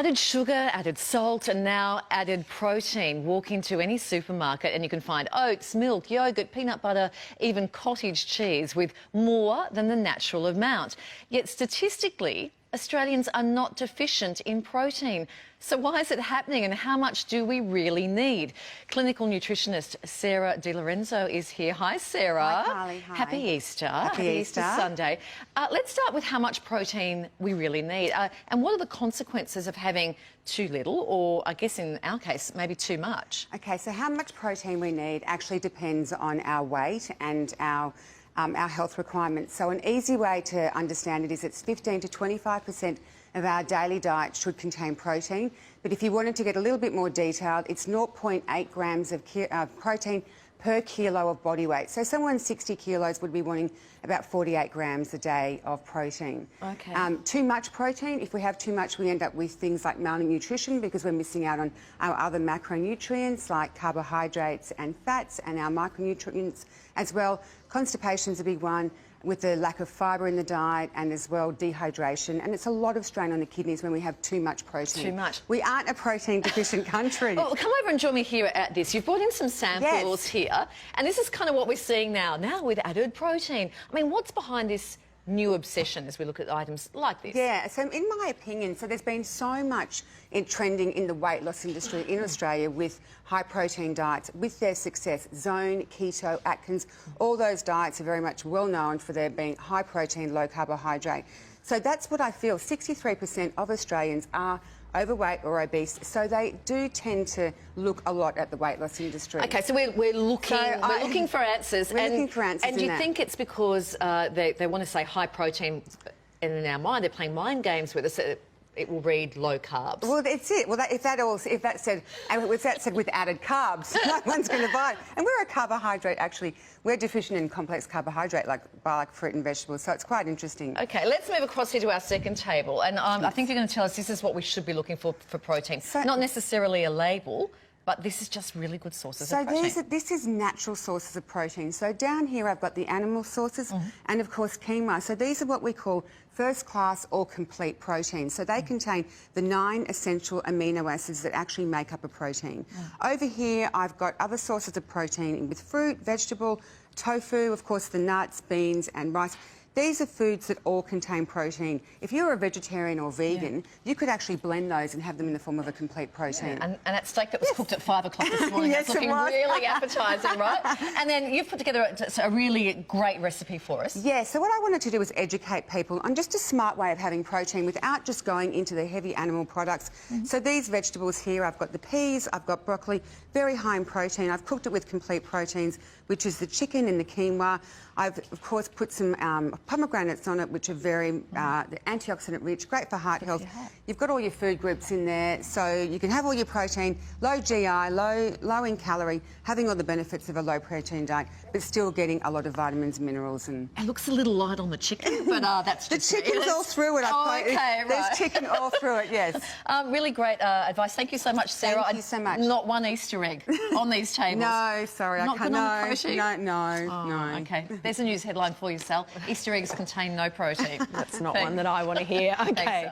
Added sugar, added salt, and now added protein. Walk into any supermarket and you can find oats, milk, yogurt, peanut butter, even cottage cheese with more than the natural amount. Yet statistically, Australians are not deficient in protein. So why is it happening and how much do we really need? Clinical nutritionist Sarah Lorenzo is here. Hi, Sarah. Hi, Kylie. Hi. Happy Easter. Happy Easter Sunday. Let's start with how much protein we really need and what are the consequences of having too little or, I guess in our case, maybe too much? Okay, so how much protein we need actually depends on our weight and our health requirements. So an easy way to understand it is it's 15 to 25% of our daily diet should contain protein. But if you wanted to get a little bit more detailed, it's 0.8 grams of protein per kilo of body weight. So someone 60 kilos would be wanting about 48 grams a day of protein. Okay. Too much protein, if we have too much, we end up with things like malnutrition because we're missing out on our other macronutrients like carbohydrates and fats and our micronutrients as well. Constipation's a big one with the lack of fibre in the diet and as well dehydration. And it's a lot of strain on the kidneys when we have too much protein. Too much. We aren't a protein deficient country. Well, come over and join me here at this. You've brought in some samples here, and this is kind of what we're seeing now with added protein. I mean, what's behind this new obsession as we look at items like this? Yeah, so in my opinion, so there's been so much trending in the weight loss industry in Australia with high protein diets, with their success. Zone, keto, Atkins, all those diets are very much well known for their being high protein, low carbohydrate. So that's what I feel. 63% of Australians are overweight or obese, so they do tend to look a lot at the weight loss industry. Okay, so we're looking for answers. We're looking for answers. And do you think it's because they want to say high protein, and in our mind they're playing mind games with us? It will read low carbs. Well, that's it. Well, if that said with added carbs, no one's going to buy it. And we're a carbohydrate, actually. We're deficient in complex carbohydrate, like fruit and vegetables, so it's quite interesting. OK, let's move across here to our second table. And I think you're going to tell us this is what we should be looking for protein. So, not necessarily a label, but this is just really good sources of protein. So this is natural sources of protein. So down here I've got the animal sources and, of course, quinoa. So these are what we call first-class or complete protein. So they contain the 9 essential amino acids that actually make up a protein. Over here I've got other sources of protein with fruit, vegetable, tofu, of course, the nuts, beans and rice. These are foods that all contain protein. If you're a vegetarian or vegan, you could actually blend those and have them in the form of a complete protein. And that steak that was cooked at 5 o'clock this morning, that's looking really appetising, right? And then you've put together a really great recipe for us. Yeah, so what I wanted to do was educate people on just a smart way of having protein without just going into the heavy animal products. So these vegetables here, I've got the peas, I've got broccoli, very high in protein. I've cooked it with complete proteins, which is the chicken and the quinoa. I've, of course, put some pomegranates on it, which are very antioxidant rich, great for heart health. You've got all your food groups in there, so you can have all your protein, low GI, low in calorie, having all the benefits of a low protein diet, but still getting a lot of vitamins, minerals and... It looks a little light on the chicken, but that's just... The chicken's all through it. Okay, right. There's chicken all through it, yes. Really great advice. Thank you so much, Sarah. Thank you so much. Not one Easter egg on these tables. No, sorry, I can't. No. Okay. There's a news headline for you, Sal. Easter eggs contain no protein. That's not one that I want to hear. Okay.